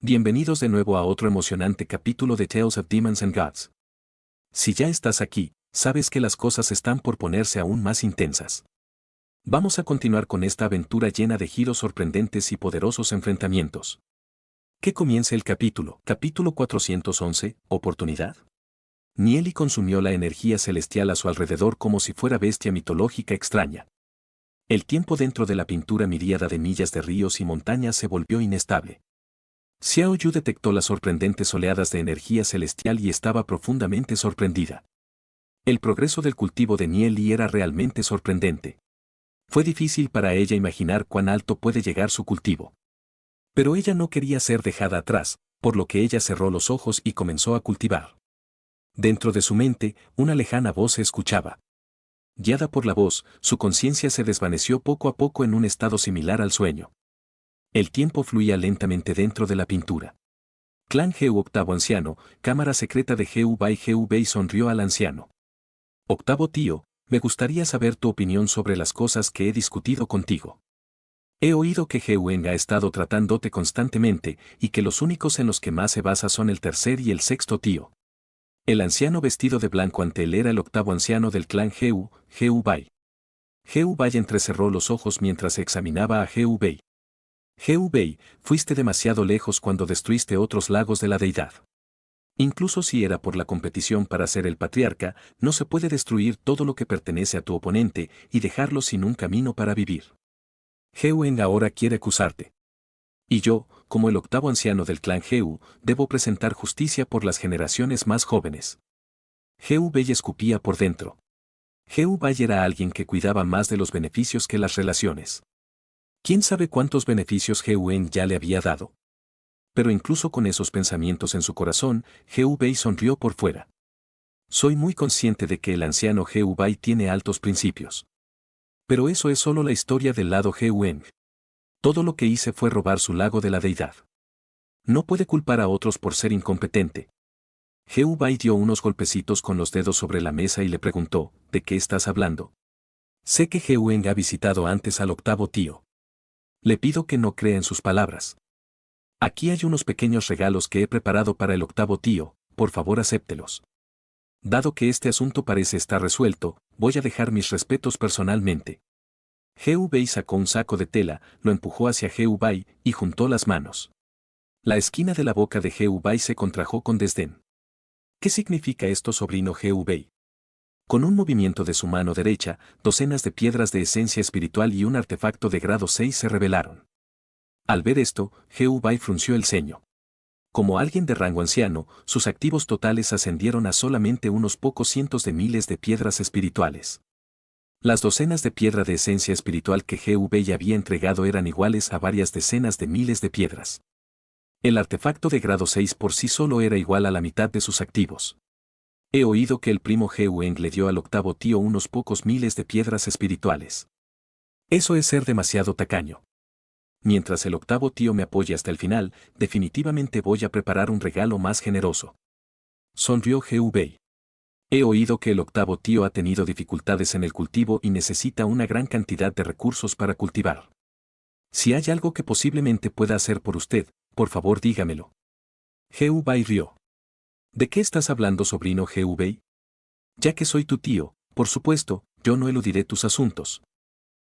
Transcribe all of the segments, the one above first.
Bienvenidos de nuevo a otro emocionante capítulo de Tales of Demons and Gods. Si ya estás aquí, sabes que las cosas están por ponerse aún más intensas. Vamos a continuar con esta aventura llena de giros sorprendentes y poderosos enfrentamientos. Que comience el capítulo. Capítulo 411, Oportunidad. Nieli consumió la energía celestial a su alrededor como si fuera bestia mitológica extraña. El tiempo dentro de la pintura miríada de millas de ríos y montañas se volvió inestable. Xiao Yu detectó las sorprendentes oleadas de energía celestial y estaba profundamente sorprendida. El progreso del cultivo de Nieli era realmente sorprendente. Fue difícil para ella imaginar cuán alto puede llegar su cultivo. Pero ella no quería ser dejada atrás, por lo que ella cerró los ojos y comenzó a cultivar. Dentro de su mente, una lejana voz se escuchaba. Guiada por la voz, su conciencia se desvaneció poco a poco en un estado similar al sueño. El tiempo fluía lentamente dentro de la pintura. Clan Geu octavo anciano, cámara secreta de Geu Bei sonrió al anciano. Octavo tío, me gustaría saber tu opinión sobre las cosas que he discutido contigo. He oído que Geu Eng ha estado tratándote constantemente y que los únicos en los que más se basa son el tercer y el sexto tío. El anciano vestido de blanco ante él era el octavo anciano del clan Geu Bai. Geu Bai entrecerró los ojos mientras examinaba a Geu Bei. Geu Bei, fuiste demasiado lejos cuando destruiste otros lagos de la deidad. Incluso si era por la competición para ser el patriarca, no se puede destruir todo lo que pertenece a tu oponente y dejarlo sin un camino para vivir. Geu Eng ahora quiere acusarte. Y yo, como el octavo anciano del clan Geu, debo presentar justicia por las generaciones más jóvenes. Geu Bei escupía por dentro. Geu Bai era alguien que cuidaba más de los beneficios que las relaciones. ¿Quién sabe cuántos beneficios Geu Eng ya le había dado? Pero incluso con esos pensamientos en su corazón, Geu Bei sonrió por fuera. Soy muy consciente de que el anciano Geu Bai tiene altos principios. Pero eso es solo la historia del lado Geu Eng. Todo lo que hice fue robar su lago de la deidad. No puede culpar a otros por ser incompetente. Geu Bai dio unos golpecitos con los dedos sobre la mesa y le preguntó, ¿de qué estás hablando? Sé que Geu Eng ha visitado antes al octavo tío. Le pido que no crea en sus palabras. Aquí hay unos pequeños regalos que he preparado para el octavo tío, por favor acéptelos. Dado que este asunto parece estar resuelto, voy a dejar mis respetos personalmente. Geu Bei sacó un saco de tela, lo empujó hacia Geu Bai y juntó las manos. La esquina de la boca de Geu Bai se contrajo con desdén. ¿Qué significa esto, sobrino Geu Bei? Con un movimiento de su mano derecha, docenas de piedras de esencia espiritual y un artefacto de grado 6 se revelaron. Al ver esto, Geu Bai frunció el ceño. Como alguien de rango anciano, sus activos totales ascendieron a solamente unos pocos cientos de miles de piedras espirituales. Las docenas de piedra de esencia espiritual que Geu Bei había entregado eran iguales a varias decenas de miles de piedras. El artefacto de grado 6 por sí solo era igual a la mitad de sus activos. He oído que el primo Geu Eng le dio al octavo tío unos pocos miles de piedras espirituales. Eso es ser demasiado tacaño. Mientras el octavo tío me apoye hasta el final, definitivamente voy a preparar un regalo más generoso. Sonrió Geu Bei. He oído que el octavo tío ha tenido dificultades en el cultivo y necesita una gran cantidad de recursos para cultivar. Si hay algo que posiblemente pueda hacer por usted, por favor dígamelo. Geu Bai rió. ¿De qué estás hablando, sobrino Geu Bei? Ya que soy tu tío, por supuesto, yo no eludiré tus asuntos.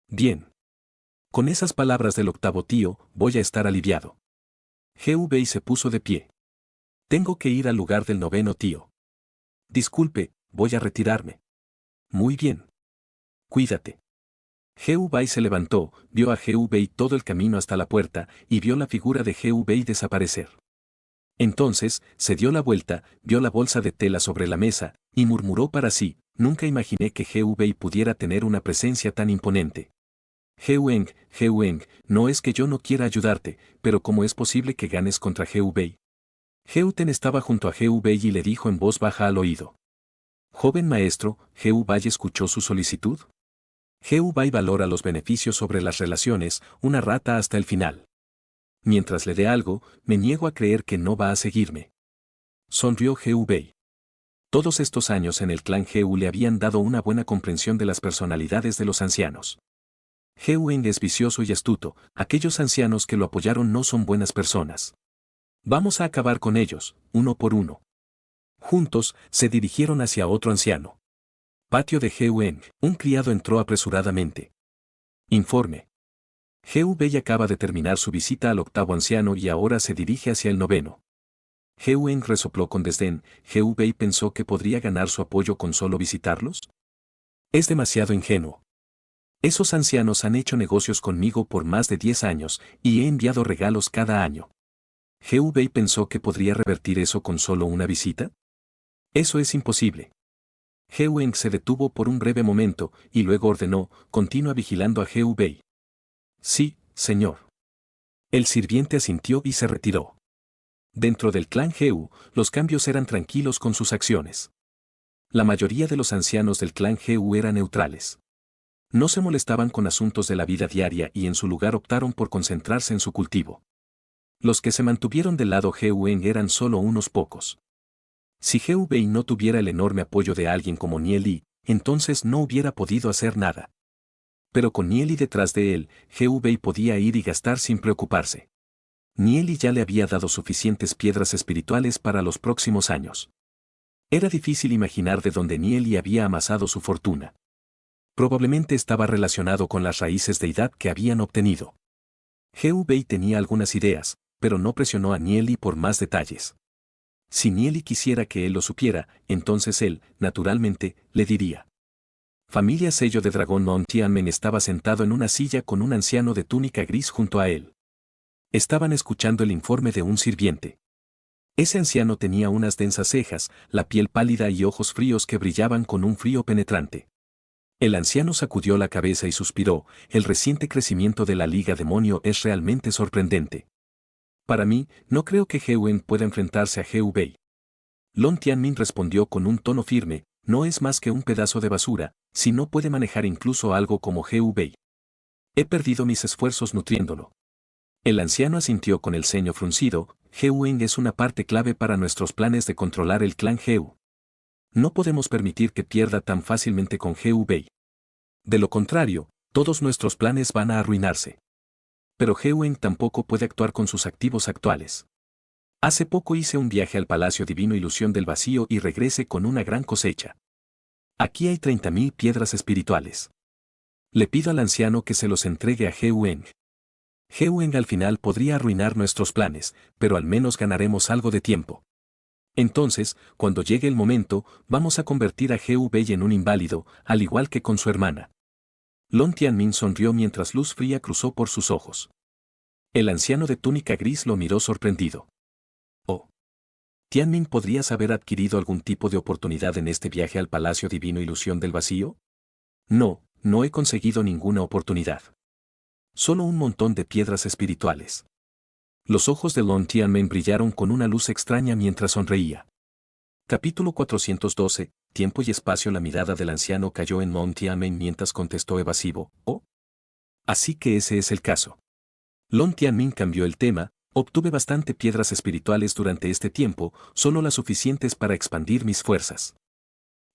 Bien. Con esas palabras del octavo tío, voy a estar aliviado. Geu Bei se puso de pie. Tengo que ir al lugar del noveno tío. Disculpe, voy a retirarme. Muy bien. Cuídate. Geu Bai se levantó, vio a Geu Bei todo el camino hasta la puerta y vio la figura de Geu Bei desaparecer. Entonces, se dio la vuelta, vio la bolsa de tela sobre la mesa, y murmuró para sí, nunca imaginé que Geu Bei pudiera tener una presencia tan imponente. Geu Eng, no es que yo no quiera ayudarte, pero ¿cómo es posible que ganes contra Geu Bei? Geu Ten estaba junto a Geu Bei y le dijo en voz baja al oído. Joven maestro, ¿Geu Bai escuchó su solicitud? Geu Bai valora los beneficios sobre las relaciones, una rata hasta el final. Mientras le dé algo, me niego a creer que no va a seguirme. Sonrió Geu Bei. Todos estos años en el clan Geu le habían dado una buena comprensión de las personalidades de los ancianos. Geu Eng es vicioso y astuto, aquellos ancianos que lo apoyaron no son buenas personas. Vamos a acabar con ellos, uno por uno. Juntos, se dirigieron hacia otro anciano. Patio de Heu-Eng. Un criado entró apresuradamente. Informe. Heu-Bei acaba de terminar su visita al octavo anciano y ahora se dirige hacia el noveno. Heu-Eng resopló con desdén. Heu-Bei pensó que podría ganar su apoyo con solo visitarlos. Es demasiado ingenuo. Esos ancianos han hecho negocios conmigo por más de 10 años y he enviado regalos cada año. ¿Heu-Bei pensó que podría revertir eso con solo una visita? Eso es imposible. Heu-Eng se detuvo por un breve momento y luego ordenó, continúa vigilando a Heu-Bei. Sí, señor. El sirviente asintió y se retiró. Dentro del clan Heu, los cambios eran tranquilos con sus acciones. La mayoría de los ancianos del clan Heu eran neutrales. No se molestaban con asuntos de la vida diaria y en su lugar optaron por concentrarse en su cultivo. Los que se mantuvieron del lado Heu-Eng eran solo unos pocos. Si Heu-Bei no tuviera el enorme apoyo de alguien como Nieli, entonces no hubiera podido hacer nada. Pero con Nieli detrás de él, Heu-Bei podía ir y gastar sin preocuparse. Nieli ya le había dado suficientes piedras espirituales para los próximos años. Era difícil imaginar de dónde Nieli había amasado su fortuna. Probablemente estaba relacionado con las raíces de deidad que habían obtenido. Heu-Bei tenía algunas ideas, pero no presionó a Nieli por más detalles. Si Nieli quisiera que él lo supiera, entonces él, naturalmente, le diría. Familia Sello de Dragón Non Tianmen estaba sentado en una silla con un anciano de túnica gris junto a él. Estaban escuchando el informe de un sirviente. Ese anciano tenía unas densas cejas, la piel pálida y ojos fríos que brillaban con un frío penetrante. El anciano sacudió la cabeza y suspiró, el reciente crecimiento de la Liga Demonio es realmente sorprendente. Para mí, no creo que Heu-Eng pueda enfrentarse a Heu-Bei. Lon Tianmin respondió con un tono firme, no es más que un pedazo de basura, si no puede manejar incluso algo como Heu-Bei. He perdido mis esfuerzos nutriéndolo. El anciano asintió con el ceño fruncido, Heu-Eng es una parte clave para nuestros planes de controlar el clan Heu. No podemos permitir que pierda tan fácilmente con Heu-Bei. De lo contrario, todos nuestros planes van a arruinarse. Pero Heu-Eng tampoco puede actuar con sus activos actuales. Hace poco hice un viaje al Palacio Divino Ilusión del Vacío y regresé con una gran cosecha. Aquí hay 30.000 piedras espirituales. Le pido al anciano que se los entregue a Heu-Eng. Heu-Eng al final podría arruinar nuestros planes, pero al menos ganaremos algo de tiempo. Entonces, cuando llegue el momento, vamos a convertir a Heu-Bei en un inválido, al igual que con su hermana. Lon Tianmin sonrió mientras luz fría cruzó por sus ojos. El anciano de túnica gris lo miró sorprendido. Oh. ¿Tianmin podrías haber adquirido algún tipo de oportunidad en este viaje al Palacio Divino Ilusión del Vacío? No, no he conseguido ninguna oportunidad. Solo un montón de piedras espirituales. Los ojos de Lon Tianmin brillaron con una luz extraña mientras sonreía. Capítulo 412, Tiempo y espacio. La mirada del anciano cayó en Lon Tianmin mientras contestó evasivo, ¿oh? Así que ese es el caso. Lon Tianmin cambió el tema, obtuve bastante piedras espirituales durante este tiempo, solo las suficientes para expandir mis fuerzas.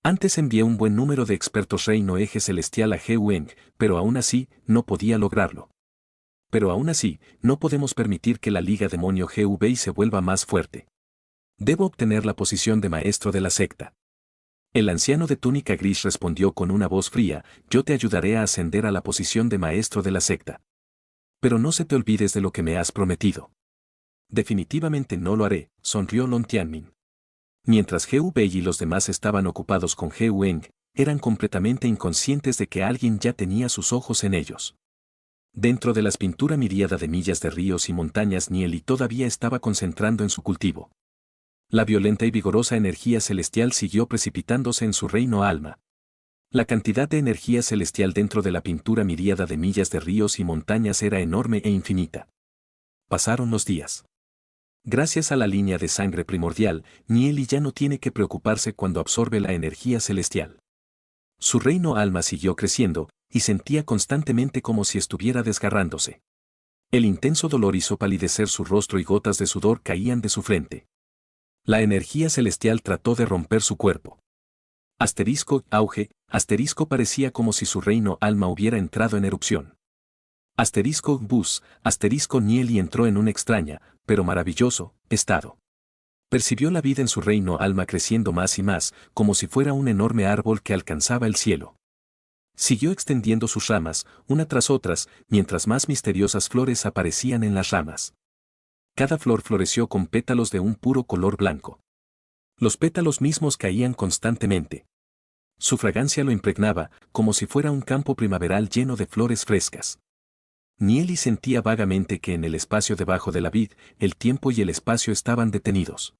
Antes envié un buen número de expertos Reino Eje Celestial a Heu-Eng, pero aún así, no podía lograrlo. Pero aún así, no podemos permitir que la Liga Demonio Heu-Bei se vuelva más fuerte. Debo obtener la posición de maestro de la secta. El anciano de túnica gris respondió con una voz fría, yo te ayudaré a ascender a la posición de maestro de la secta. Pero no se te olvides de lo que me has prometido. Definitivamente no lo haré, sonrió Lon Tianmin. Mientras Heu-Bei y los demás estaban ocupados con Heu-Eng, eran completamente inconscientes de que alguien ya tenía sus ojos en ellos. Dentro de las pinturas miríada de millas de ríos y montañas, Nieli todavía estaba concentrando en su cultivo. La violenta y vigorosa energía celestial siguió precipitándose en su reino alma. La cantidad de energía celestial dentro de la pintura miríada de millas de ríos y montañas era enorme e infinita. Pasaron los días. Gracias a la línea de sangre primordial, Nieli ya no tiene que preocuparse cuando absorbe la energía celestial. Su reino alma siguió creciendo, y sentía constantemente como si estuviera desgarrándose. El intenso dolor hizo palidecer su rostro y gotas de sudor caían de su frente. La energía celestial trató de romper su cuerpo. Asterisco, auge, asterisco parecía como si su reino alma hubiera entrado en erupción. Asterisco bus, asterisco Nieli entró en una extraña, pero maravilloso, estado. Percibió la vida en su reino alma creciendo más y más, como si fuera un enorme árbol que alcanzaba el cielo. Siguió extendiendo sus ramas, una tras otras, mientras más misteriosas flores aparecían en las ramas. Cada flor floreció con pétalos de un puro color blanco. Los pétalos mismos caían constantemente. Su fragancia lo impregnaba, como si fuera un campo primaveral lleno de flores frescas. Nieli sentía vagamente que en el espacio debajo de la vid, el tiempo y el espacio estaban detenidos.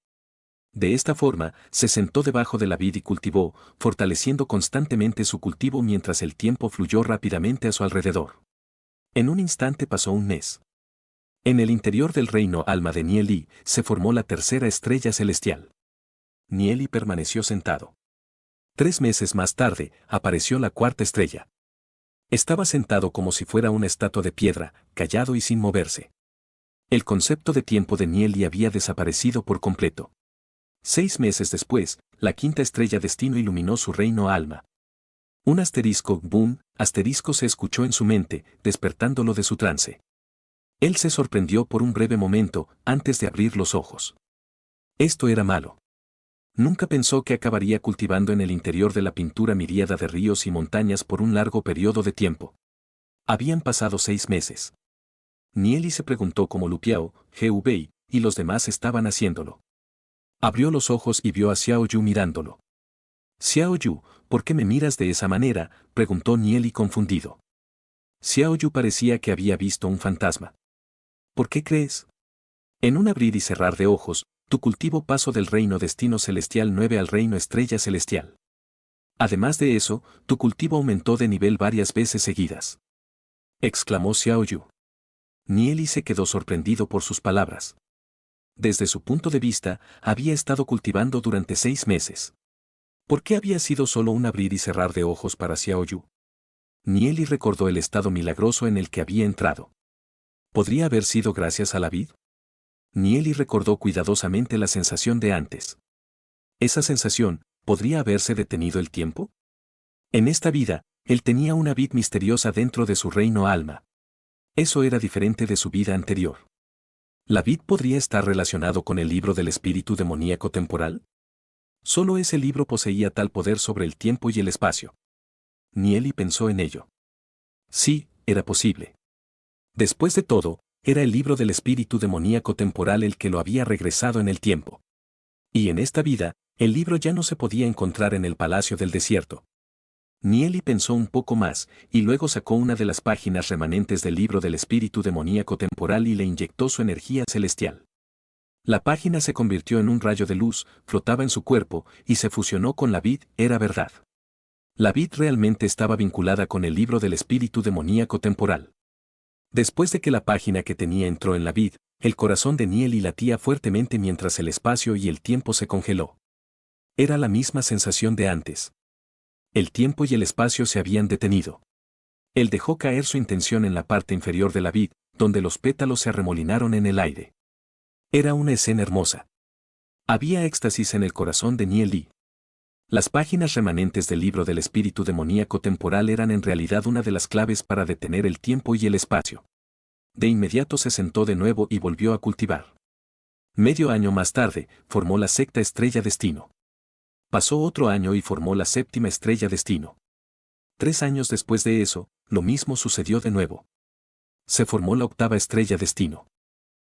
De esta forma, se sentó debajo de la vid y cultivó, fortaleciendo constantemente su cultivo mientras el tiempo fluyó rápidamente a su alrededor. En un instante pasó un mes. En el interior del reino alma de Nieli, se formó la tercera estrella celestial. Nieli permaneció sentado. 3 meses más tarde, apareció la cuarta estrella. Estaba sentado como si fuera una estatua de piedra, callado y sin moverse. El concepto de tiempo de Nieli había desaparecido por completo. 6 meses después, la quinta estrella destino iluminó su reino alma. Un asterisco, boom, asterisco se escuchó en su mente, despertándolo de su trance. Él se sorprendió por un breve momento, antes de abrir los ojos. Esto era malo. Nunca pensó que acabaría cultivando en el interior de la pintura miríada de ríos y montañas por un largo periodo de tiempo. Habían pasado 6 meses. Nieli se preguntó cómo Lupiao, Gubei, y los demás estaban haciéndolo. Abrió los ojos y vio a Xiao Yu mirándolo. Xiao Yu, ¿por qué me miras de esa manera?, preguntó Nieli confundido. Xiao Yu parecía que había visto un fantasma. ¿Por qué crees? En un abrir y cerrar de ojos, tu cultivo pasó del reino destino celestial 9 al reino estrella celestial. Además de eso, tu cultivo aumentó de nivel varias veces seguidas. Exclamó Xiao Yu. Nieli se quedó sorprendido por sus palabras. Desde su punto de vista, había estado cultivando durante 6 meses. ¿Por qué había sido solo un abrir y cerrar de ojos para Xiao Yu? Nieli recordó el estado milagroso en el que había entrado. ¿Podría haber sido gracias a la vid? Nieli recordó cuidadosamente la sensación de antes. ¿Esa sensación, podría haberse detenido el tiempo? En esta vida, él tenía una vid misteriosa dentro de su reino alma. Eso era diferente de su vida anterior. ¿La vid podría estar relacionado con el libro del espíritu demoníaco temporal? Solo ese libro poseía tal poder sobre el tiempo y el espacio. Nieli pensó en ello. Sí, era posible. Después de todo, era el libro del espíritu demoníaco temporal el que lo había regresado en el tiempo. Y en esta vida, el libro ya no se podía encontrar en el palacio del desierto. Nieli pensó un poco más, y luego sacó una de las páginas remanentes del libro del espíritu demoníaco temporal y le inyectó su energía celestial. La página se convirtió en un rayo de luz, flotaba en su cuerpo, y se fusionó con la vid, era verdad. La vid realmente estaba vinculada con el libro del espíritu demoníaco temporal. Después de que la página que tenía entró en la vid, el corazón de Nieli latía fuertemente mientras el espacio y el tiempo se congeló. Era la misma sensación de antes. El tiempo y el espacio se habían detenido. Él dejó caer su intención en la parte inferior de la vid, donde los pétalos se arremolinaron en el aire. Era una escena hermosa. Había éxtasis en el corazón de Nieli. Las páginas remanentes del libro del espíritu demoníaco temporal eran en realidad una de las claves para detener el tiempo y el espacio. De inmediato se sentó de nuevo y volvió a cultivar. Medio año más tarde, formó la sexta estrella destino. Pasó otro año y formó la séptima estrella destino. 3 años después de eso, lo mismo sucedió de nuevo. Se formó la octava estrella destino.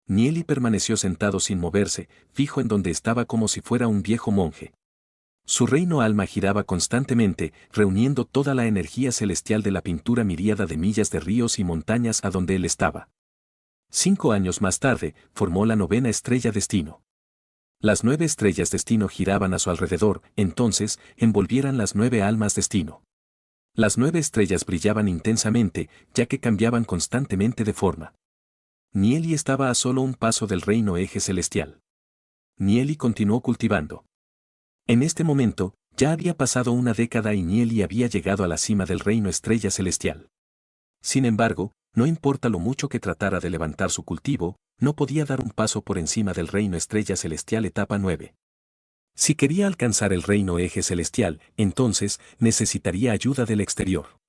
Nieli permaneció sentado sin moverse, fijo en donde estaba como si fuera un viejo monje. Su reino alma giraba constantemente, reuniendo toda la energía celestial de la pintura miríada de millas de ríos y montañas a donde él estaba. 5 años más tarde, formó la novena estrella destino. Las 9 estrellas destino giraban a su alrededor, entonces, envolvieran las 9 almas destino. Las 9 estrellas brillaban intensamente, ya que cambiaban constantemente de forma. Nieli estaba a solo un paso del reino eje celestial. Nieli continuó cultivando. En este momento, ya había pasado una década y Nieli había llegado a la cima del reino estrella celestial. Sin embargo, no importa lo mucho que tratara de levantar su cultivo, no podía dar un paso por encima del reino estrella celestial etapa 9. Si quería alcanzar el reino eje celestial, entonces, necesitaría ayuda del exterior.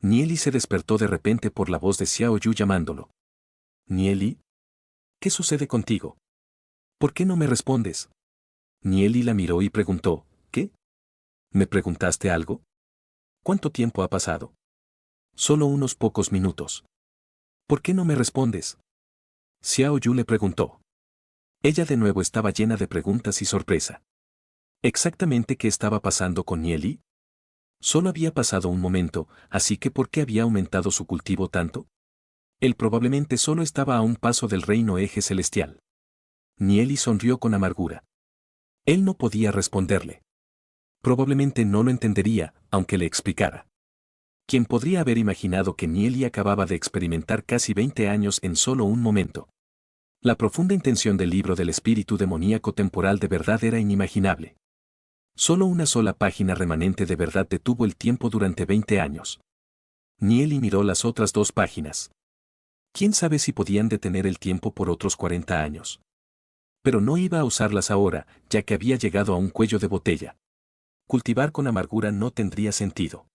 Nieli se despertó de repente por la voz de Xiao Yu llamándolo. «Nieli, ¿qué sucede contigo?» ¿Por qué no me respondes? Nieli la miró y preguntó, ¿qué? ¿Me preguntaste algo? ¿Cuánto tiempo ha pasado? Solo unos pocos minutos. ¿Por qué no me respondes? Xiao Yu le preguntó. Ella de nuevo estaba llena de preguntas y sorpresa. ¿Exactamente qué estaba pasando con Nieli? Solo había pasado un momento, así que ¿por qué había aumentado su cultivo tanto? Él probablemente solo estaba a un paso del reino eje celestial. Nieli sonrió con amargura. Él no podía responderle. Probablemente no lo entendería, aunque le explicara. ¿Quién podría haber imaginado que Nieli acababa de experimentar casi 20 años en solo un momento? La profunda intención del libro del espíritu demoníaco temporal de verdad era inimaginable. Solo una sola página remanente de verdad detuvo el tiempo durante 20 años. Nieli miró las otras 2 páginas. ¿Quién sabe si podían detener el tiempo por otros 40 años? Pero no iba a usarlas ahora, ya que había llegado a un cuello de botella. Cultivar con amargura no tendría sentido.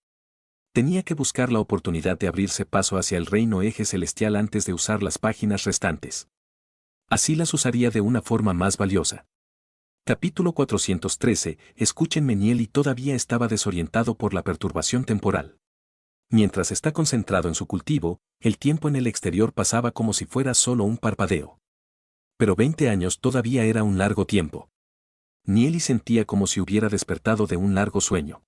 Tenía que buscar la oportunidad de abrirse paso hacia el reino eje celestial antes de usar las páginas restantes. Así las usaría de una forma más valiosa. Capítulo 413. Escúchenme. Nieli todavía estaba desorientado por la perturbación temporal. Mientras está concentrado en su cultivo, el tiempo en el exterior pasaba como si fuera solo un parpadeo. Pero 20 años todavía era un largo tiempo. Nieli sentía como si hubiera despertado de un largo sueño.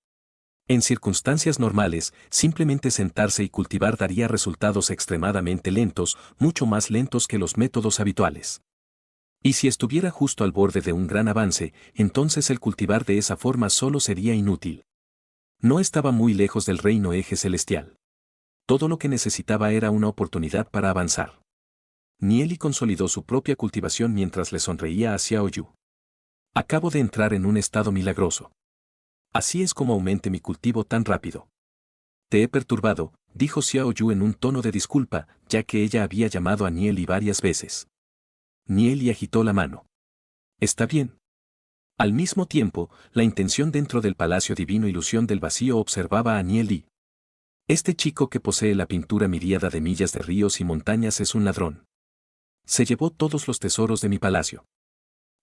En circunstancias normales, simplemente sentarse y cultivar daría resultados extremadamente lentos, mucho más lentos que los métodos habituales. Y si estuviera justo al borde de un gran avance, entonces el cultivar de esa forma solo sería inútil. No estaba muy lejos del reino eje celestial. Todo lo que necesitaba era una oportunidad para avanzar. Nieli consolidó su propia cultivación mientras le sonreía a Xiao Yu. Acabo de entrar en un estado milagroso. Así es como aumente mi cultivo tan rápido. Te he perturbado, dijo Xiao Yu en un tono de disculpa, ya que ella había llamado a Nieli varias veces. Nieli agitó la mano. Está bien. Al mismo tiempo, la intención dentro del Palacio Divino Ilusión del Vacío observaba a Nieli. Este chico que posee la pintura miríada de millas de ríos y montañas es un ladrón. Se llevó todos los tesoros de mi palacio.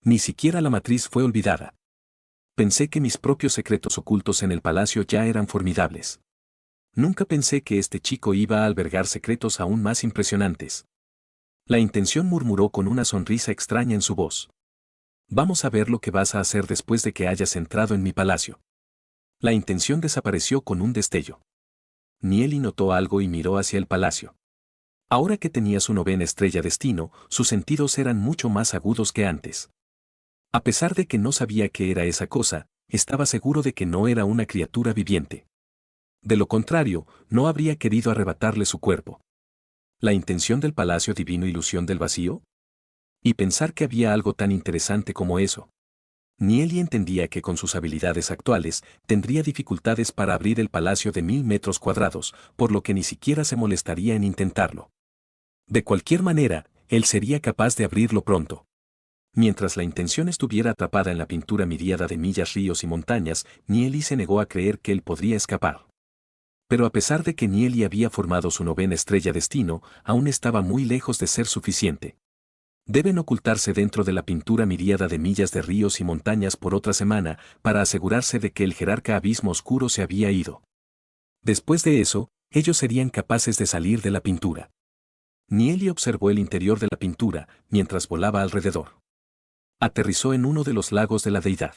Ni siquiera la matriz fue olvidada. Pensé que mis propios secretos ocultos en el palacio ya eran formidables. Nunca pensé que este chico iba a albergar secretos aún más impresionantes. La intención murmuró con una sonrisa extraña en su voz. Vamos a ver lo que vas a hacer después de que hayas entrado en mi palacio. La intención desapareció con un destello. Nieli notó algo y miró hacia el palacio. Ahora que tenía su 9ª estrella destino, sus sentidos eran mucho más agudos que antes. A pesar de que no sabía qué era esa cosa, estaba seguro de que no era una criatura viviente. De lo contrario, no habría querido arrebatarle su cuerpo. ¿La intención del Palacio Divino Ilusión del Vacío? Y pensar que había algo tan interesante como eso. Nieli entendía que con sus habilidades actuales, tendría dificultades para abrir el palacio de 1000 metros cuadrados, por lo que ni siquiera se molestaría en intentarlo. De cualquier manera, él sería capaz de abrirlo pronto. Mientras la intención estuviera atrapada en la pintura miríada de millas, ríos y montañas, Nieli se negó a creer que él podría escapar. Pero a pesar de que Nieli había formado su 9ª estrella destino, aún estaba muy lejos de ser suficiente. Deben ocultarse dentro de la pintura miríada de millas de ríos y montañas por otra semana, para asegurarse de que el jerarca abismo oscuro se había ido. Después de eso, ellos serían capaces de salir de la pintura. Nieli observó el interior de la pintura, mientras volaba alrededor. Aterrizó en uno de los lagos de la deidad.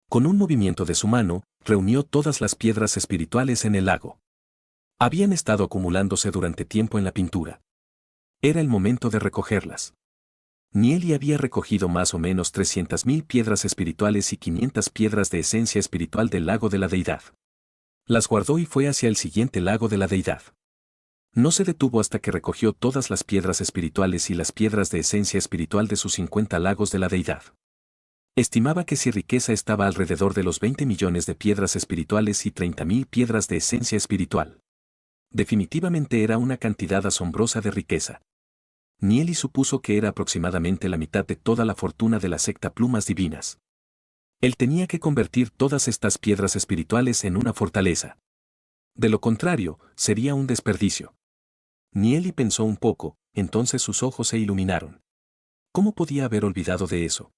Con un movimiento de su mano, reunió todas las piedras espirituales en el lago. Habían estado acumulándose durante tiempo en la pintura. Era el momento de recogerlas. Nieli había recogido más o menos 300.000 piedras espirituales y 500 piedras de esencia espiritual del lago de la deidad. Las guardó y fue hacia el siguiente lago de la deidad. No se detuvo hasta que recogió todas las piedras espirituales y las piedras de esencia espiritual de sus 50 lagos de la deidad. Estimaba que su riqueza estaba alrededor de los 20 millones de piedras espirituales y 30.000 piedras de esencia espiritual. Definitivamente era una cantidad asombrosa de riqueza. Nieli supuso que era aproximadamente la mitad de toda la fortuna de la secta Plumas Divinas. Él tenía que convertir todas estas piedras espirituales en una fortaleza. De lo contrario, sería un desperdicio. Nieli pensó un poco, entonces sus ojos se iluminaron. ¿Cómo podía haber olvidado de eso?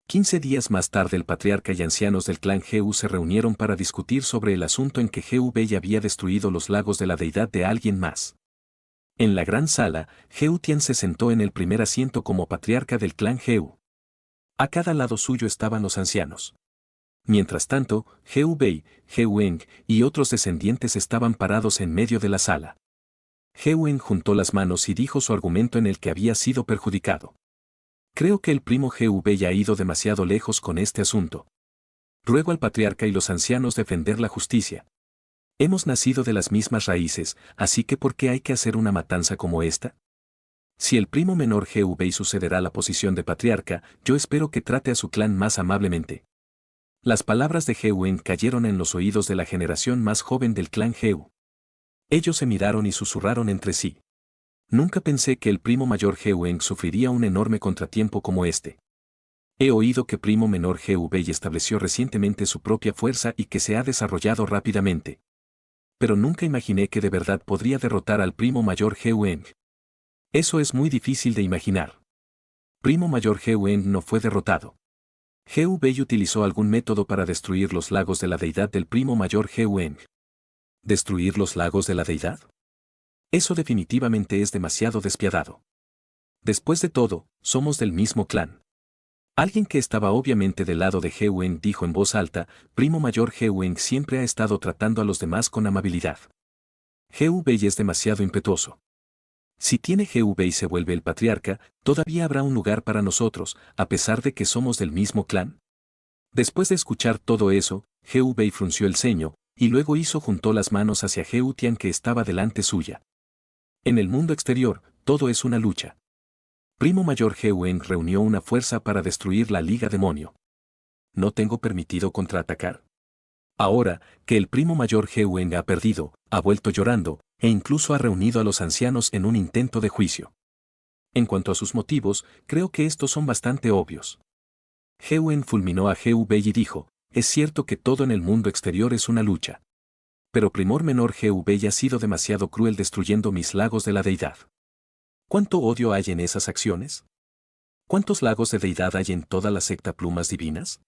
15 días más tarde el patriarca y ancianos del clan Heu se reunieron para discutir sobre el asunto en que Heu Bei había destruido los lagos de la deidad de alguien más. En la gran sala, Heu Tian se sentó en el primer asiento como patriarca del clan Heu. A cada lado suyo estaban los ancianos. Mientras tanto, Heu Bei, Heu Eng y otros descendientes estaban parados en medio de la sala. Heu Eng juntó las manos y dijo su argumento en el que había sido perjudicado. Creo que el primo Heu Bei ha ido demasiado lejos con este asunto. Ruego al patriarca y los ancianos defender la justicia. Hemos nacido de las mismas raíces, así que ¿por qué hay que hacer una matanza como esta? Si el primo menor Heu Bei sucederá la posición de patriarca, yo espero que trate a su clan más amablemente. Las palabras de Heu Eng cayeron en los oídos de la generación más joven del clan Heu. Ellos se miraron y susurraron entre sí. Nunca pensé que el primo mayor Heu Eng sufriría un enorme contratiempo como este. He oído que primo menor Heu Bei estableció recientemente su propia fuerza y que se ha desarrollado rápidamente. Pero nunca imaginé que de verdad podría derrotar al primo mayor Heu Eng. Eso es muy difícil de imaginar. Primo mayor Heu Eng no fue derrotado. Heu Bei utilizó algún método para destruir los lagos de la deidad del primo mayor Heu Eng. ¿Destruir los lagos de la deidad? Eso definitivamente es demasiado despiadado. Después de todo, somos del mismo clan. Alguien que estaba obviamente del lado de Heu Eng dijo en voz alta, primo mayor Heu Eng siempre ha estado tratando a los demás con amabilidad. Heu Bei es demasiado impetuoso. Si tiene Heu Bei se vuelve el patriarca, todavía habrá un lugar para nosotros, a pesar de que somos del mismo clan. Después de escuchar todo eso, Heu Bei frunció el ceño, y luego juntó las manos hacia Heu Tian que estaba delante suya. En el mundo exterior, todo es una lucha. Primo mayor Heu Eng reunió una fuerza para destruir la Liga Demonio. ¿No tengo permitido contraatacar? Ahora, que el primo mayor Heu Eng ha perdido, ha vuelto llorando, e incluso ha reunido a los ancianos en un intento de juicio. En cuanto a sus motivos, creo que estos son bastante obvios. Heu Eng fulminó a Heu Bei y dijo, es cierto que todo en el mundo exterior es una lucha. Pero primor menor Heu Bei ha sido demasiado cruel destruyendo mis lagos de la deidad. ¿Cuánto odio hay en esas acciones? ¿Cuántos lagos de deidad hay en toda la secta Plumas Divinas?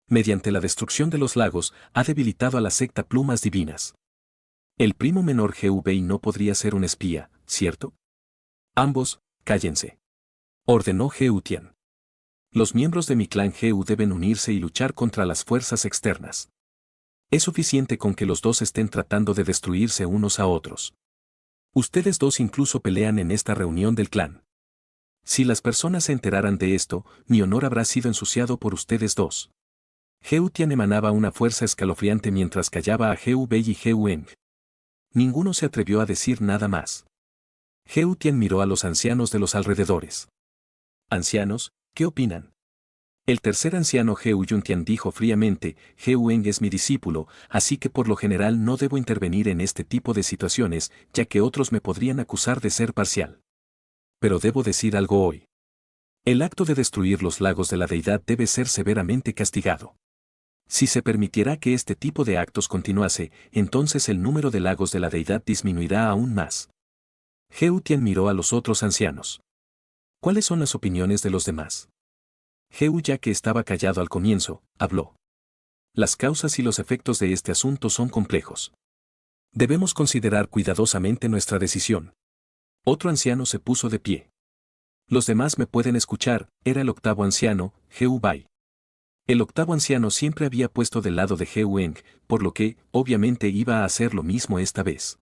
Mediante la destrucción de los lagos, ha debilitado a la secta Plumas Divinas. El primo menor Heu Bei no podría ser un espía, ¿cierto? Ambos, cállense. Ordenó Heu Tian. Los miembros de mi clan Heu deben unirse y luchar contra las fuerzas externas. Es suficiente con que los dos estén tratando de destruirse unos a otros. Ustedes dos incluso pelean en esta reunión del clan. Si las personas se enteraran de esto, mi honor habrá sido ensuciado por ustedes dos. Heu Tian emanaba una fuerza escalofriante mientras callaba a Heu Bei y Heu Eng. Ninguno se atrevió a decir nada más. Heu Tian miró a los ancianos de los alrededores. Ancianos, ¿qué opinan? El tercer anciano Heu Yuntian dijo fríamente, Heu Eng es mi discípulo, así que por lo general no debo intervenir en este tipo de situaciones, ya que otros me podrían acusar de ser parcial. Pero debo decir algo hoy. El acto de destruir los lagos de la deidad debe ser severamente castigado. Si se permitiera que este tipo de actos continuase, entonces el número de lagos de la deidad disminuirá aún más. Heu Tian miró a los otros ancianos. ¿Cuáles son las opiniones de los demás? Heu, ya que estaba callado al comienzo, habló. Las causas y los efectos de este asunto son complejos. Debemos considerar cuidadosamente nuestra decisión. Otro anciano se puso de pie. Los demás me pueden escuchar, era el octavo anciano, Heu Bai. El octavo anciano siempre había puesto del lado de Heu Eng, por lo que, obviamente iba a hacer lo mismo esta vez.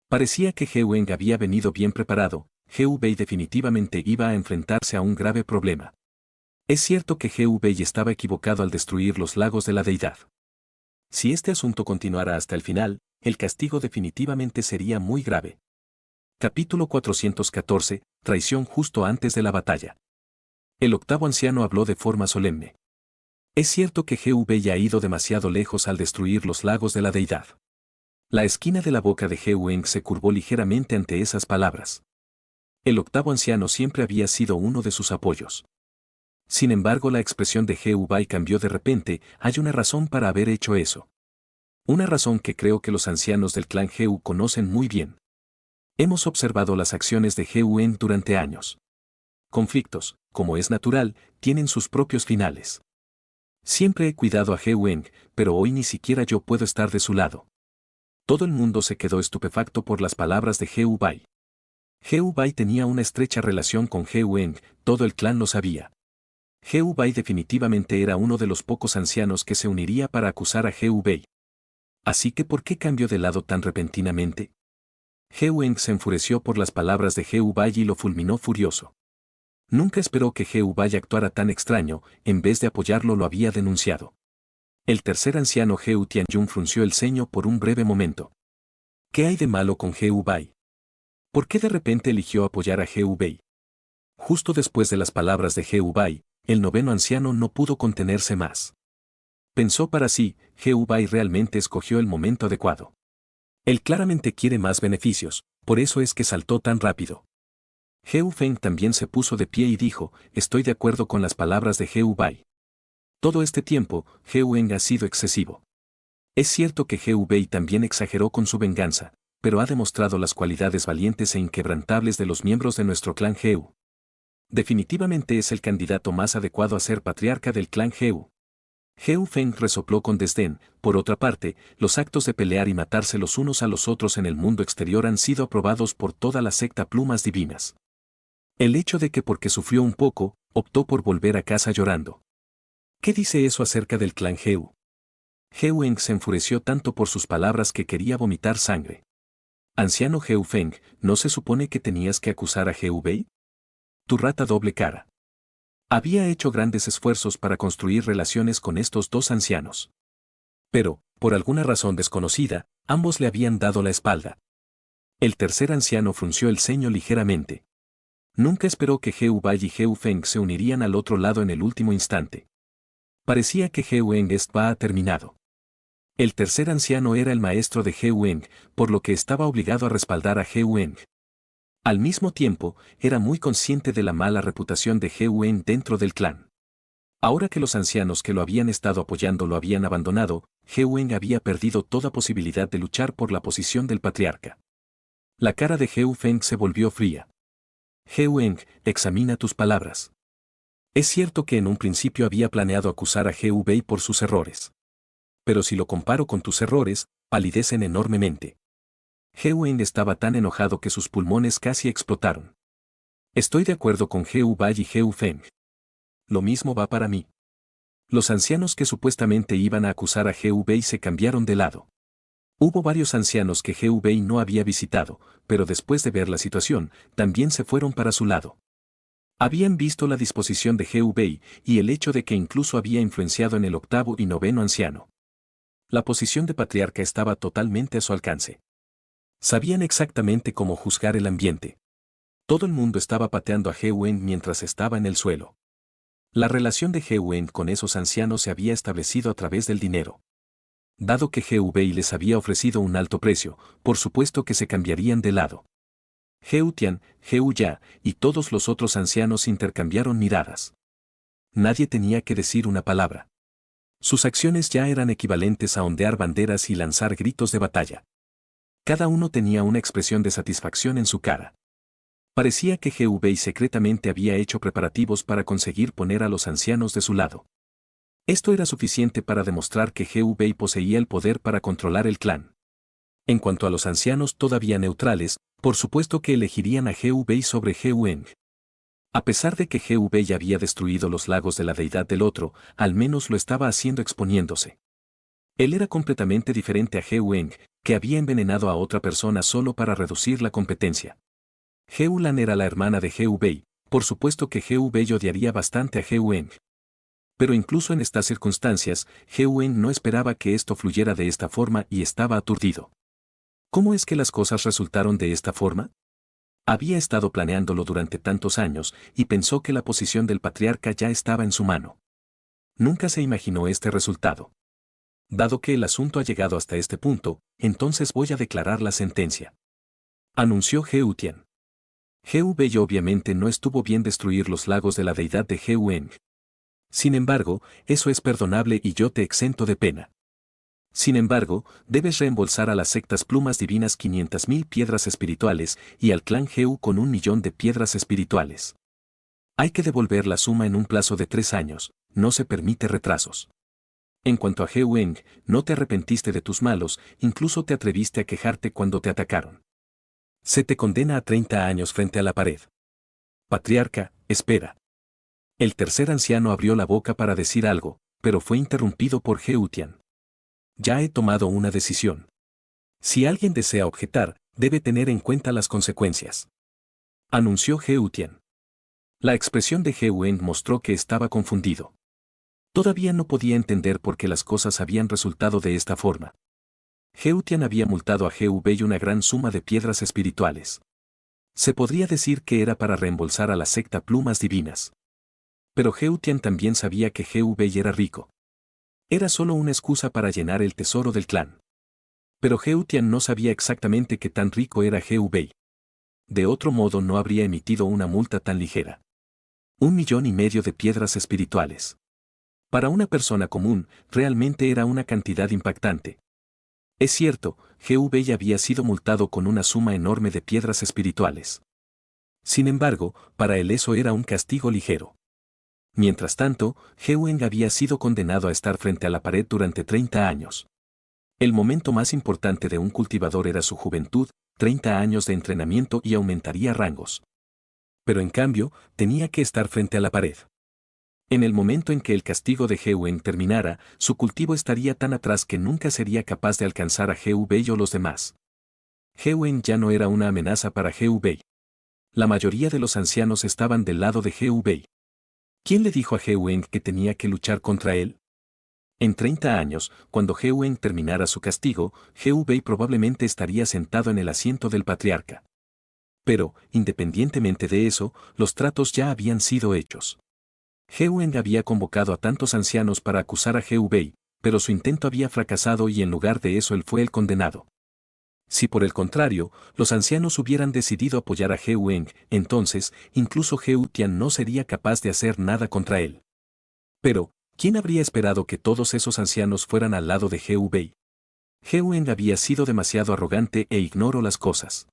Parecía que Heu Eng había venido bien preparado, Heu Bei definitivamente iba a enfrentarse a un grave problema. Es cierto que Heu Bei estaba equivocado al destruir los lagos de la deidad. Si este asunto continuara hasta el final, el castigo definitivamente sería muy grave. Capítulo 414, Traición justo antes de la batalla. El octavo anciano habló de forma solemne. Es cierto que Heu Bei ha ido demasiado lejos al destruir los lagos de la deidad. La esquina de la boca de Heu Eng se curvó ligeramente ante esas palabras. El octavo anciano siempre había sido uno de sus apoyos. Sin embargo, la expresión de Heu Bai cambió de repente, hay una razón para haber hecho eso. Una razón que creo que los ancianos del clan Heu conocen muy bien. Hemos observado las acciones de Heu Eng durante años. conflictos, como es natural, tienen sus propios finales. Siempre he cuidado a He Weng, pero hoy ni siquiera yo puedo estar de su lado. Todo el mundo se quedó estupefacto por las palabras de He Bai. He Bai tenía una estrecha relación con He Weng, todo el clan lo sabía. He Bai definitivamente era uno de los pocos ancianos que se uniría para acusar a He Bai. Así que ¿por qué cambió de lado tan repentinamente? He Weng se enfureció por las palabras de He Bai y lo fulminó furioso. Nunca esperó que He Bai actuara tan extraño, en vez de apoyarlo lo había denunciado. El tercer anciano He Tianjun frunció el ceño por un breve momento. ¿Qué hay de malo con He Bai? ¿Por qué de repente eligió apoyar a He Bai? Justo después de las palabras de He Bai, el noveno anciano no pudo contenerse más. Pensó para sí, He Bai realmente escogió el momento adecuado. Él claramente quiere más beneficios, por eso es que saltó tan rápido. He Feng también se puso de pie y dijo, estoy de acuerdo con las palabras de He Bai. Todo este tiempo, He Weng ha sido excesivo. Es cierto que He Bai también exageró con su venganza, pero ha demostrado las cualidades valientes e inquebrantables de los miembros de nuestro clan Heu. Definitivamente es el candidato más adecuado a ser patriarca del clan Heu. He Feng resopló con desdén. Por otra parte, los actos de pelear y matarse los unos a los otros en el mundo exterior han sido aprobados por toda la secta Plumas Divinas. El hecho de que porque sufrió un poco, optó por volver a casa llorando. ¿Qué dice eso acerca del clan Heu? He Weng se enfureció tanto por sus palabras que quería vomitar sangre. Anciano He Feng, ¿no se supone que tenías que acusar a He Bai? Tu rata doble cara. Había hecho grandes esfuerzos para construir relaciones con estos dos ancianos. Pero, por alguna razón desconocida, ambos le habían dado la espalda. El tercer anciano frunció el ceño ligeramente. Nunca esperó que He Bai y He Feng se unirían al otro lado en el último instante. Parecía que He Weng estaba terminado. El tercer anciano era el maestro de He Weng, por lo que estaba obligado a respaldar a He Weng. Al mismo tiempo, era muy consciente de la mala reputación de He Weng dentro del clan. Ahora que los ancianos que lo habían estado apoyando lo habían abandonado, He Weng había perdido toda posibilidad de luchar por la posición del patriarca. La cara de He Feng se volvió fría. He Weng, examina tus palabras. Es cierto que en un principio había planeado acusar a He Bai por sus errores. Pero si lo comparo con tus errores, palidecen enormemente. He Weng estaba tan enojado que sus pulmones casi explotaron. Estoy de acuerdo con He Bai y He Feng. Lo mismo va para mí. Los ancianos que supuestamente iban a acusar a He Bai se cambiaron de lado. Hubo varios ancianos que He Bai no había visitado, pero después de ver la situación, también se fueron para su lado. Habían visto la disposición de He Bai y el hecho de que incluso había influenciado en el octavo y noveno anciano. La posición de patriarca estaba totalmente a su alcance. Sabían exactamente cómo juzgar el ambiente. Todo el mundo estaba pateando a He Weng mientras estaba en el suelo. La relación de He Weng con esos ancianos se había establecido a través del dinero. Dado que He Bai les había ofrecido un alto precio, por supuesto que se cambiarían de lado. He Tian, He Ya y todos los otros ancianos intercambiaron miradas. Nadie tenía que decir una palabra. Sus acciones ya eran equivalentes a ondear banderas y lanzar gritos de batalla. Cada uno tenía una expresión de satisfacción en su cara. Parecía que He Bai secretamente había hecho preparativos para conseguir poner a los ancianos de su lado. Esto era suficiente para demostrar que He Bai poseía el poder para controlar el clan. En cuanto a los ancianos todavía neutrales, por supuesto que elegirían a He Bai sobre He Weng. A pesar de que He Bai había destruido los lagos de la deidad del otro, al menos lo estaba haciendo exponiéndose. Él era completamente diferente a He Weng, que había envenenado a otra persona solo para reducir la competencia. He Lan era la hermana de He Bai, por supuesto que He Bai odiaría bastante a He Weng. Pero incluso en estas circunstancias, He Weng no esperaba que esto fluyera de esta forma y estaba aturdido. ¿Cómo es que las cosas resultaron de esta forma? Había estado planeándolo durante tantos años y pensó que la posición del patriarca ya estaba en su mano. Nunca se imaginó este resultado. Dado que el asunto ha llegado hasta este punto, entonces voy a declarar la sentencia. Anunció He Tian. He Bai obviamente no estuvo bien destruir los lagos de la deidad de He Weng. Sin embargo, eso es perdonable y yo te exento de pena. Sin embargo, debes reembolsar a las sectas Plumas Divinas 500.000 piedras espirituales y al clan Heu con 1.000.000 de piedras espirituales. Hay que devolver la suma en un plazo de 3 años, no se permite retrasos. En cuanto a He Wen, no te arrepentiste de tus malos, incluso te atreviste a quejarte cuando te atacaron. Se te condena a 30 años frente a la pared. Patriarca, espera. El tercer anciano abrió la boca para decir algo, pero fue interrumpido por He Tian. Ya he tomado una decisión. Si alguien desea objetar, debe tener en cuenta las consecuencias. Anunció He Tian. La expresión de He Wen mostró que estaba confundido. Todavía no podía entender por qué las cosas habían resultado de esta forma. He Tian había multado a He Bei una gran suma de piedras espirituales. Se podría decir que era para reembolsar a la secta Plumas Divinas. Pero He Tian también sabía que He Bei era rico. Era solo una excusa para llenar el tesoro del clan. Pero He Tian no sabía exactamente qué tan rico era He Bei. De otro modo no habría emitido una multa tan ligera. 1,5 millones de piedras espirituales. Para una persona común, realmente era una cantidad impactante. Es cierto, He Bei había sido multado con una suma enorme de piedras espirituales. Sin embargo, para él eso era un castigo ligero. Mientras tanto, He Wen había sido condenado a estar frente a la pared durante 30 años. El momento más importante de un cultivador era su juventud, 30 años de entrenamiento y aumentaría rangos. Pero en cambio, tenía que estar frente a la pared. En el momento en que el castigo de He Wen terminara, su cultivo estaría tan atrás que nunca sería capaz de alcanzar a He Bei o los demás. He Wen ya no era una amenaza para He Bei. La mayoría de los ancianos estaban del lado de He Bei. ¿Quién le dijo a He Wen que tenía que luchar contra él? En 30 años, cuando He Wen terminara su castigo, He Bei probablemente estaría sentado en el asiento del patriarca. Pero, independientemente de eso, los tratos ya habían sido hechos. He Wen había convocado a tantos ancianos para acusar a He Bei, pero su intento había fracasado y en lugar de eso él fue el condenado. Si por el contrario, los ancianos hubieran decidido apoyar a He Wen, entonces, incluso He Tian no sería capaz de hacer nada contra él. Pero, ¿quién habría esperado que todos esos ancianos fueran al lado de He Bei? He Wen había sido demasiado arrogante e ignoró las cosas.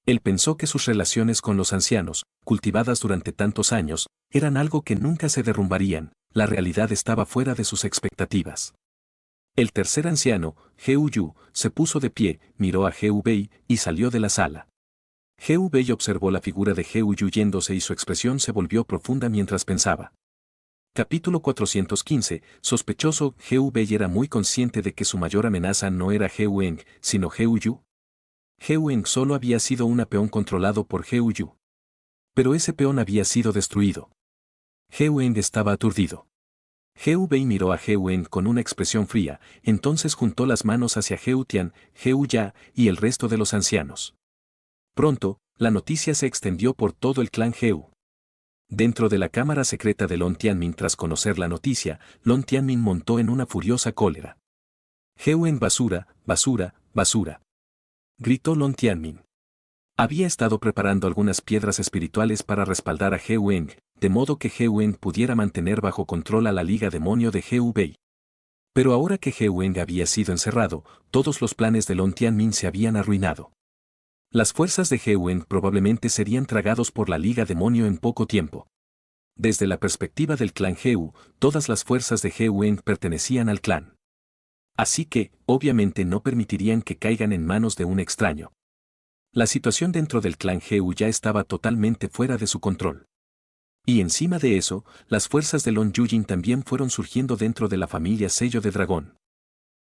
Él pensó que sus relaciones con los ancianos, cultivadas durante tantos años, eran algo que nunca se derrumbarían, la realidad estaba fuera de sus expectativas. El tercer anciano, He Yu, se puso de pie, miró a He Bei y salió de la sala. He Bei observó la figura de He Yu yéndose y su expresión se volvió profunda mientras pensaba. Capítulo 415, sospechoso. He Bei era muy consciente de que su mayor amenaza no era He Wen, sino He Yu. He Wen solo había sido un peón controlado por He Yu. Pero ese peón había sido destruido. He Wen estaba aturdido. He Bei miró a He Wen con una expresión fría, entonces juntó las manos hacia He Tian, He Ya y el resto de los ancianos. Pronto, la noticia se extendió por todo el clan He. Dentro de la cámara secreta de Lon Tianmin, tras conocer la noticia, Lon Tianmin montó en una furiosa cólera. He Wen, basura, basura, basura. Gritó Lon Tianmin. Había estado preparando algunas piedras espirituales para respaldar a He Wen, de modo que He Wen pudiera mantener bajo control a la Liga Demonio de He Bei. Pero ahora que He Wen había sido encerrado, todos los planes de Lon Tianmin se habían arruinado. Las fuerzas de He Wen probablemente serían tragados por la Liga Demonio en poco tiempo. Desde la perspectiva del clan He, todas las fuerzas de He Wen pertenecían al clan. Así que, obviamente no permitirían que caigan en manos de un extraño. La situación dentro del clan He ya estaba totalmente fuera de su control. Y encima de eso, las fuerzas de Lon Yujin también fueron surgiendo dentro de la familia Sello de Dragón.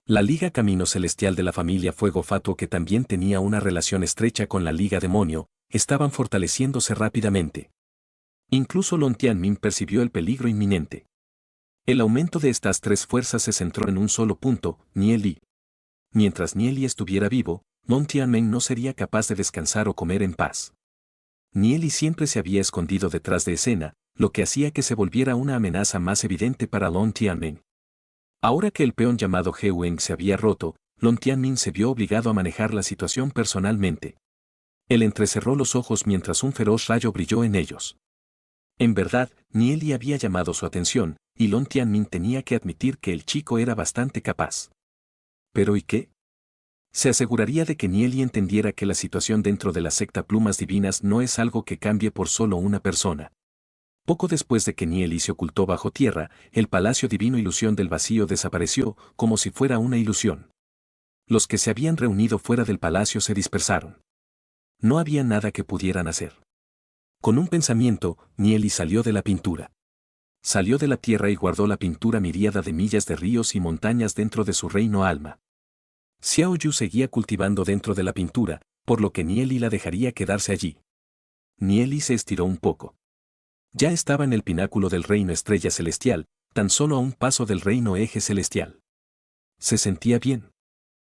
La Liga Camino Celestial de la familia Fuego Fatuo, que también tenía una relación estrecha con la Liga Demonio, estaban fortaleciéndose rápidamente. Incluso Lon Tianmin percibió el peligro inminente. El aumento de estas tres fuerzas se centró en un solo punto, Nieli. Mientras Nieli estuviera vivo, Lon Tianmin no sería capaz de descansar o comer en paz. Nieli siempre se había escondido detrás de escena, lo que hacía que se volviera una amenaza más evidente para Lon Tianmin. Ahora que el peón llamado He Wen se había roto, Lon Tianmin se vio obligado a manejar la situación personalmente. Él entrecerró los ojos mientras un feroz rayo brilló en ellos. En verdad, Nieli había llamado su atención, y Lon Tianmin tenía que admitir que el chico era bastante capaz. ¿Pero y qué? Se aseguraría de que Nieli entendiera que la situación dentro de la secta Plumas Divinas no es algo que cambie por solo una persona. Poco después de que Nieli se ocultó bajo tierra, el palacio divino ilusión del vacío desapareció, como si fuera una ilusión. Los que se habían reunido fuera del palacio se dispersaron. No había nada que pudieran hacer. Con un pensamiento, Nieli salió de la pintura. Salió de la tierra y guardó la pintura miríada de millas de ríos y montañas dentro de su reino alma. Xiao Yu seguía cultivando dentro de la pintura, por lo que Nieli la dejaría quedarse allí. Nieli se estiró un poco. Ya estaba en el pináculo del reino estrella celestial, tan solo a un paso del reino eje celestial. Se sentía bien.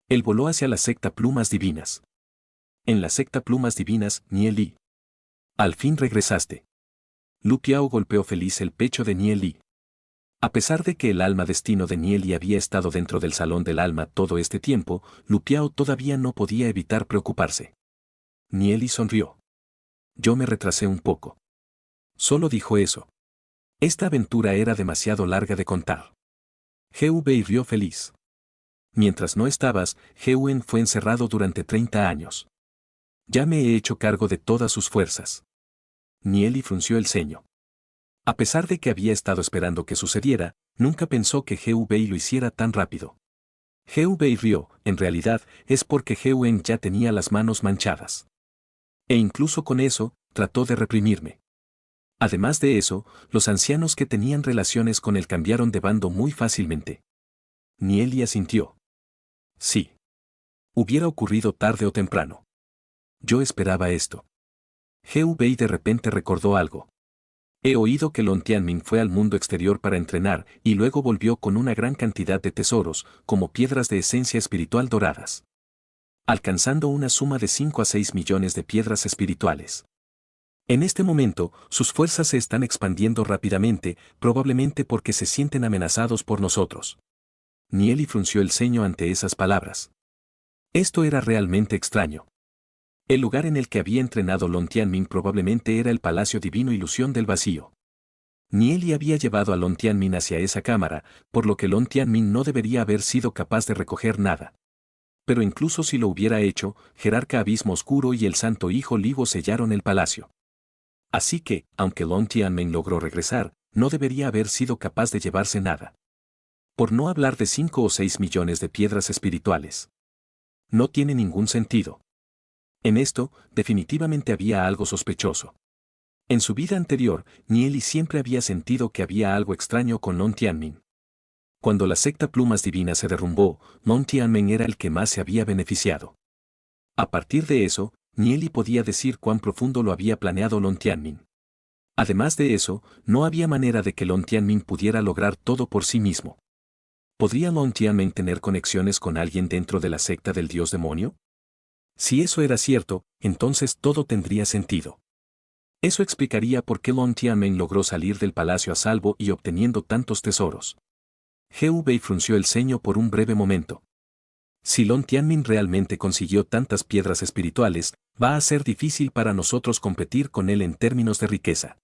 Él voló hacia la secta Plumas Divinas. En la secta Plumas Divinas, Nieli. Al fin regresaste. Lu Piao golpeó feliz el pecho de Nieli. A pesar de que el alma destino de Nieli había estado dentro del salón del alma todo este tiempo, Lu Piao todavía no podía evitar preocuparse. Nieli sonrió. Yo me retrasé un poco. Solo dijo eso. Esta aventura era demasiado larga de contar. GV rió feliz. Mientras no estabas, Hewen fue encerrado durante 30 años. Ya me he hecho cargo de todas sus fuerzas. Nieli frunció el ceño. A pesar de que había estado esperando que sucediera, nunca pensó que GV lo hiciera tan rápido. GV rió, en realidad, es porque Hewen ya tenía las manos manchadas. E incluso con eso, trató de reprimirme. Además de eso, los ancianos que tenían relaciones con él cambiaron de bando muy fácilmente. Nieli asintió. Sí. Hubiera ocurrido tarde o temprano. Yo esperaba esto. GV de repente recordó algo. He oído que Lon Tianmin fue al mundo exterior para entrenar y luego volvió con una gran cantidad de tesoros, como piedras de esencia espiritual doradas. Alcanzando una suma de 5 a 6 millones de piedras espirituales. En este momento, sus fuerzas se están expandiendo rápidamente, probablemente porque se sienten amenazados por nosotros. Nieli frunció el ceño ante esas palabras. Esto era realmente extraño. El lugar en el que había entrenado Lon Tianmin probablemente era el Palacio Divino Ilusión del Vacío. Nieli había llevado a Lon Tianmin hacia esa cámara, por lo que Lon Tianmin no debería haber sido capaz de recoger nada. Pero incluso si lo hubiera hecho, Jerarca Abismo Oscuro y el Santo Hijo Libo sellaron el palacio. Así que, aunque Lon Tianmin logró regresar, no debería haber sido capaz de llevarse nada. Por no hablar de 5 o 6 millones de piedras espirituales. No tiene ningún sentido. En esto, definitivamente había algo sospechoso. En su vida anterior, Nieli siempre había sentido que había algo extraño con Lon Tianmin. Cuando la secta Plumas Divinas se derrumbó, Lon Tianmin era el que más se había beneficiado. A partir de eso, Nieli podía decir cuán profundo lo había planeado Lon Tianmin. Además de eso, no había manera de que Lon Tianmin pudiera lograr todo por sí mismo. ¿Podría Lon Tianmin tener conexiones con alguien dentro de la secta del dios demonio? Si eso era cierto, entonces todo tendría sentido. Eso explicaría por qué Lon Tianmin logró salir del palacio a salvo y obteniendo tantos tesoros. GV frunció el ceño por un breve momento. Si Lon Tianmin realmente consiguió tantas piedras espirituales, va a ser difícil para nosotros competir con él en términos de riqueza.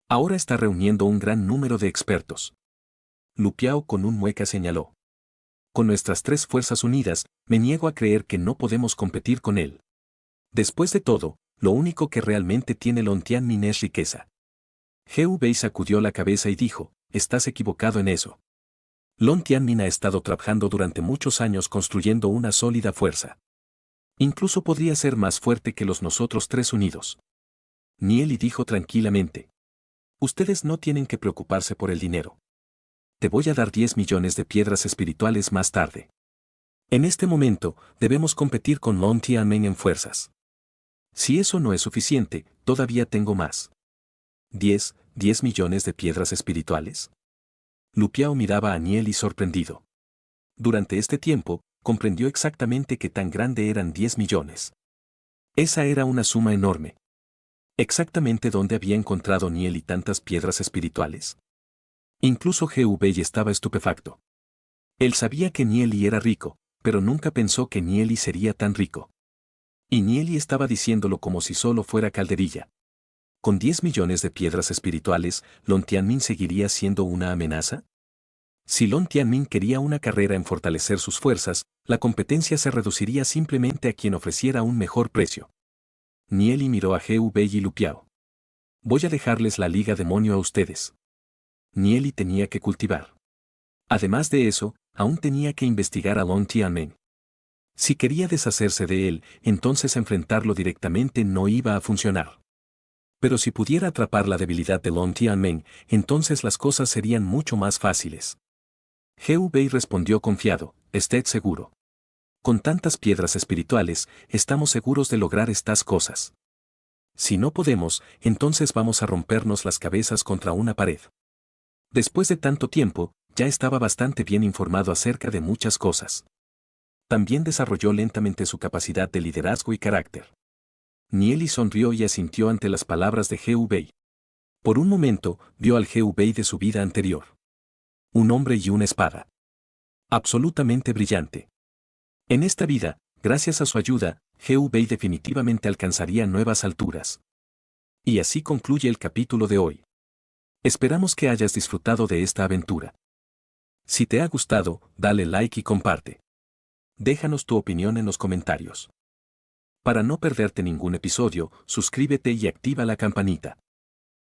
Ahora está reuniendo un gran número de expertos. Lu Piao con un mueca señaló. Con nuestras 3 fuerzas unidas, me niego a creer que no podemos competir con él. Después de todo, lo único que realmente tiene Lon Tianmin es riqueza. GV sacudió la cabeza y dijo, estás equivocado en eso. Lon Tianmin ha estado trabajando durante muchos años construyendo una sólida fuerza. Incluso podría ser más fuerte que los nosotros 3 unidos. Nieli dijo tranquilamente. Ustedes no tienen que preocuparse por el dinero. Te voy a dar 10 millones de piedras espirituales más tarde. En este momento, debemos competir con Lon Tianmin en fuerzas. Si eso no es suficiente, todavía tengo más. ¿10 millones de piedras espirituales? Lu Piao miraba a Nieli sorprendido. Durante este tiempo, comprendió exactamente qué tan grande eran 10 millones. Esa era una suma enorme. ¿Exactamente dónde había encontrado Nieli tantas piedras espirituales? Incluso GV estaba estupefacto. Él sabía que Nieli era rico, pero nunca pensó que Nieli sería tan rico. Y Nieli estaba diciéndolo como si solo fuera calderilla. ¿Con 10 millones de piedras espirituales, Lon Tianmin seguiría siendo una amenaza? Si Lon Tianmin quería una carrera en fortalecer sus fuerzas, la competencia se reduciría simplemente a quien ofreciera un mejor precio. Nieli miró a GV y Lu Piao. Voy a dejarles la liga demonio a ustedes. Nieli tenía que cultivar. Además de eso, aún tenía que investigar a Long Tianmeng. Si quería deshacerse de él, entonces enfrentarlo directamente no iba a funcionar. Pero si pudiera atrapar la debilidad de Long Tianmeng, entonces las cosas serían mucho más fáciles. Heu Bei respondió confiado, ested seguro. Con tantas piedras espirituales, estamos seguros de lograr estas cosas. Si no podemos, entonces vamos a rompernos las cabezas contra una pared. Después de tanto tiempo, ya estaba bastante bien informado acerca de muchas cosas. También desarrolló lentamente su capacidad de liderazgo y carácter. Nieli sonrió y asintió ante las palabras de Heu Bei. Por un momento, vio al Heu Bei de su vida anterior. Un hombre y una espada. Absolutamente brillante. En esta vida, gracias a su ayuda, Heu Bei definitivamente alcanzaría nuevas alturas. Y así concluye el capítulo de hoy. Esperamos que hayas disfrutado de esta aventura. Si te ha gustado, dale like y comparte. Déjanos tu opinión en los comentarios. Para no perderte ningún episodio, suscríbete y activa la campanita.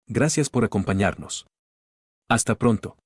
Gracias por acompañarnos. Hasta pronto.